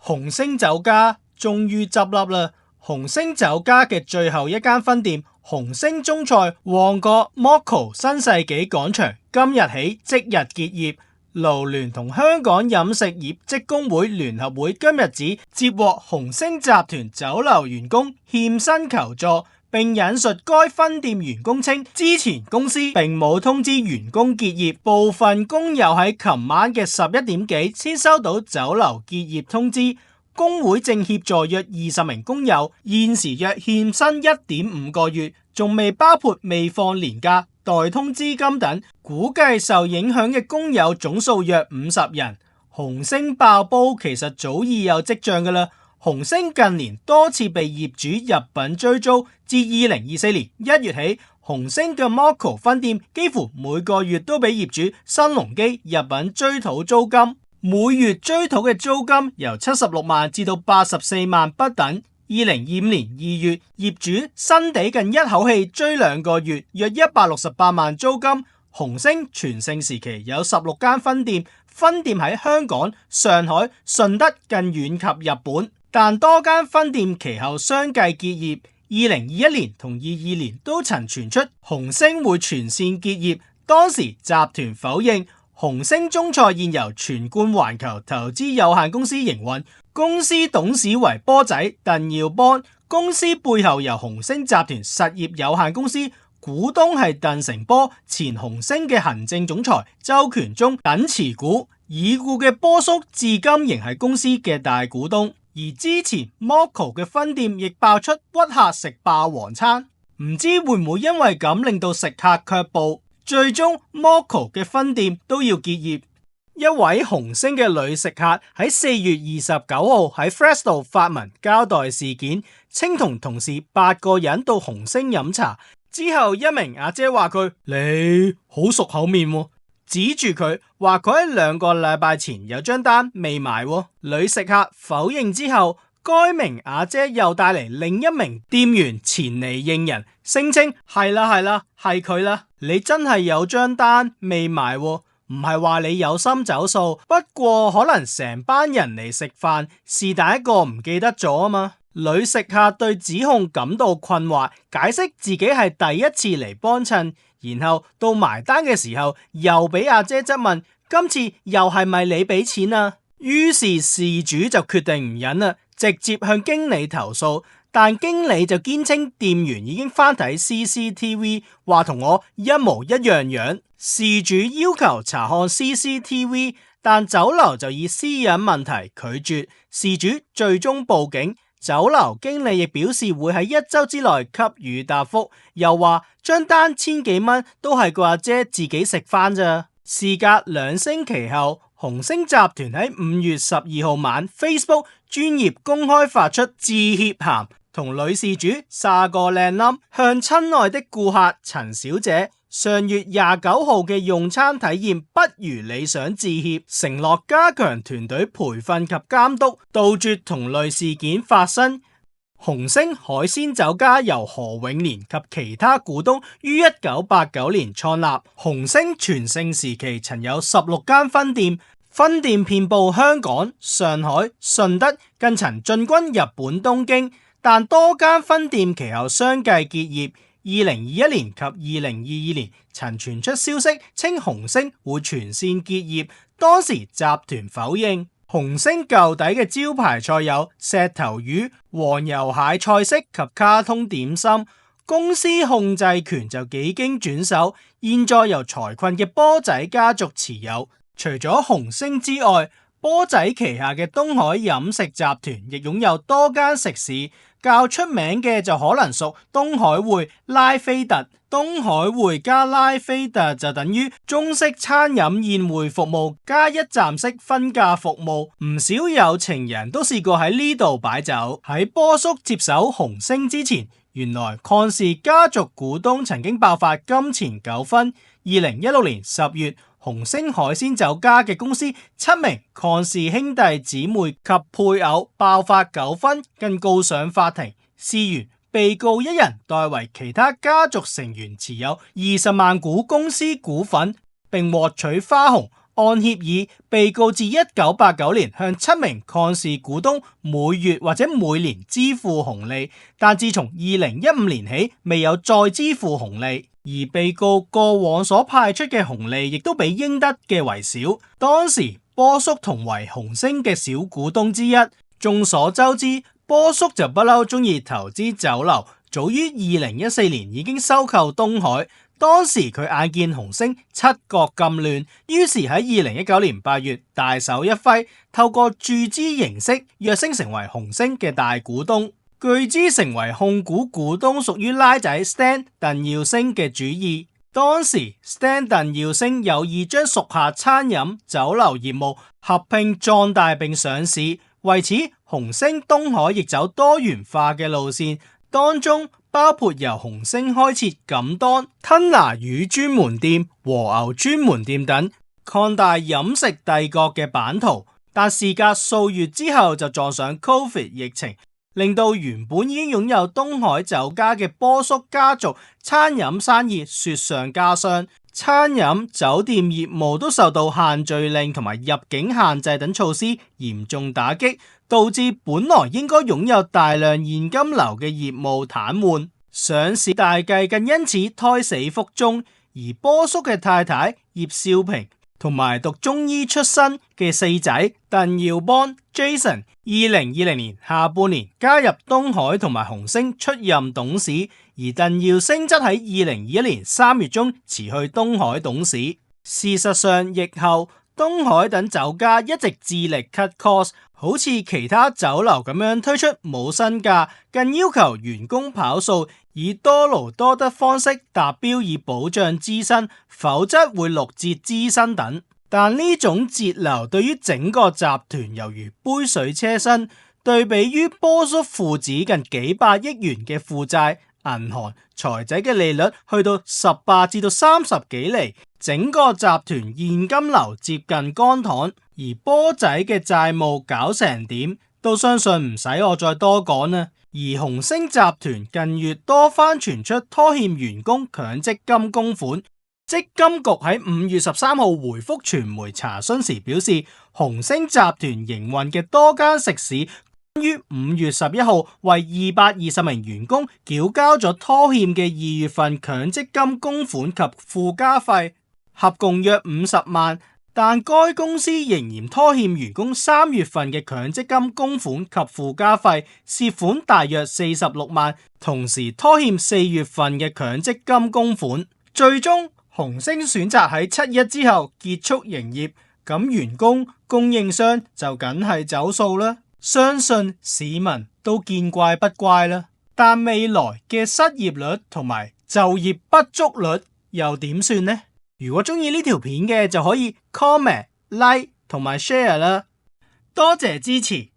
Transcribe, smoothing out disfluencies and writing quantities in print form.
紅星酒家終於執笠啦！紅星酒家嘅最後一間分店紅星中菜旺角 Moco 新世紀廣場今日起即日結業。勞聯同香港飲食業職工會聯合會今日指接獲紅星集團酒樓員工欠薪求助，並引述該分店員工稱，之前公司並冇通知員工結業，部分工友喺琴晚嘅11點幾先收到酒樓結業通知。工會正協助約20名工友，現時約欠薪1.5個月，仲未包括未放年假、代通資金等，估計受影響嘅工友總數約50人。紅星爆煲其實早已有跡象㗎啦。紅星近年多次被業主入稟追租，自2024年1月起，紅星嘅 Moco 分店幾乎每個月都俾業主新鴻基入稟追討租金，每月追討嘅租金由76萬至到84萬不等。2025年2月，業主新地近一口氣追2個月，約168萬租金。紅星全盛時期有16間分店喺香港、上海、順德更遠及日本，但多間分店其後相繼結業。2021年同22年都曾傳出紅星會全線結業，當時集團否認。紅星中菜現由全冠環球投資有限公司營運，公司董事為波仔鄧耀邦，公司背後由紅星集團實業有限公司，股東係鄧成波，前紅星嘅行政總裁周權忠等持股，已故嘅波叔至今仍係公司嘅大股東。而之前 Moco 嘅分店亦爆出屈客食霸王餐，唔知會唔會因為咁令到食客卻步，最終 Moco 嘅分店都要結業。一位紅星嘅女食客喺4月29號喺 Threads 度發文交代事件，稱同同事8個人到紅星飲茶之後，一名阿姐話佢你好熟口面喎，指住佢話佢喺2個禮拜前有張單未埋喎。女食客否認之後，該名阿姐又帶嚟另一名店員前嚟應人，聲稱係啦，係佢啦，你真係有張單未埋喎，唔係話你有心走數，不過可能成班人嚟食飯，是但一個唔記得咗啊嘛。女食客對指控感到困惑，解釋自己係第一次嚟幫襯，然後到埋單嘅時候又俾阿姐質問，今次又係咪你俾錢啊？於是事主就決定唔忍啦，直接向經理投訴，但經理就堅稱店員已經翻睇 CCTV， 話同我一模一樣。事主要求查看 CCTV， 但酒樓就以私隱問題拒絕，事主最終報警。酒樓經理亦表示會喺1週之內給予答覆，又話張單千幾蚊都係個阿姐自己食返咋。事隔2星期後，紅星集團喺5月12號晚 Facebook 專頁公開發出致歉函，同女事主撒個靚冧，向親愛的顧客陳小姐上月29號嘅用餐體驗不如理想致歉，承諾加強團隊培訓及監督，杜絕同類事件發生。紅星海鮮酒家由何永年及其他股東於1989年創立。紅星全盛時期曾有16間分店遍布香港、上海、順德，更曾進軍日本東京，但多間分店其後相繼結業。2021年及2022年曾傳出消息稱紅星會全線結業，當時集團否認。紅星舊底嘅招牌菜有石頭魚、黃油蟹菜式及卡通點心，公司控制權就幾經轉手，現在由財困嘅波仔家族持有。除咗紅星之外，波仔旗下嘅東海飲食集團亦擁有多間食肆，較出名嘅就可能屬東海匯、拉菲特。東海匯加拉菲特就等於中式餐飲宴會服務加一站式分價服務，唔少有情人都試過喺呢度擺酒。喺波叔接手紅星之前，原來鄺氏家族股東曾經爆發金錢糾紛。2016年10月，紅星海鮮酒家嘅公司7名鄺氏兄弟姊妹及配偶爆發糾紛，更告上法庭。事緣被告一人代為其他家族成員持有20萬股公司股份，並獲取花紅。按協議，被告自1989年向7名抗事股東每月或者每年支付紅利，但自從2015年起未有再支付紅利，而被告過往所派出嘅紅利亦都比應得嘅為少。當時波叔同為紅星嘅小股東之一，眾所周知，波叔就不嬲中意投資酒樓，早於2014年已經收購東海。當時佢眼見紅星七國咁亂，於是喺2019年8月大手一揮，透過注資形式躍升成為紅星嘅大股東。據知成為控股股東屬於拉仔 Stan 鄧耀升嘅主意。當時 Stan 鄧耀升有意將屬下餐飲酒樓業務合併壯大並上市，為此紅星東海亦走多元化嘅路線，當中包括由紅星開設錦當、吞拿魚專門店、和牛專門店等，擴大飲食帝國嘅版圖。但事隔數月之後就撞上 Covid 疫情，令到原本已經擁有東海酒家嘅波叔家族餐飲生意雪上加霜，餐飲酒店業務都受到限聚令同埋入境限制等措施嚴重打擊，導致本來應該擁有大量現金流嘅業務癱瘓，上市大計更因此胎死腹中。而波叔嘅太太葉少平同埋讀中醫出身嘅四仔鄧耀邦 Jason， 2020年下半年加入東海同埋紅星出任董事，而鄧耀升則喺2021年3月中辭去東海董事。事實上，疫後東海等酒家一直致力 cut cost， 好似其他酒樓咁樣推出冇薪假，更要求員工跑數，以多勞多得方式達標以保障資薪，否則會6折資薪等。但呢種節流對於整個集團猶如杯水車薪，對比於波叔父子近幾百億元嘅負債，銀行財仔嘅利率去到18至到30幾厘，整個集團現金流接近乾塘，而波仔嘅債務搞成點，都相信唔使我再多講啦。而紅星集團近月多番傳出拖欠員工強積金供款，積金局喺5月13號回覆傳媒查詢時表示，紅星集團營運嘅多間食肆於5月11號為220名員工繳交咗拖欠嘅2月份強積金供款及附加費，合共約50萬，但該公司仍然拖欠員工3月份嘅強積金供款及附加費，涉款大約46萬，同時拖欠4月份嘅強積金供款。最終紅星選擇喺7·1之後結束營業，咁員工、供應商就梗係走數啦。相信市民都見怪不怪啦。但未來嘅失業率同埋就業不足率又點算呢？如果中意呢條片嘅就可以 comment、like 同埋 share 啦。多謝支持。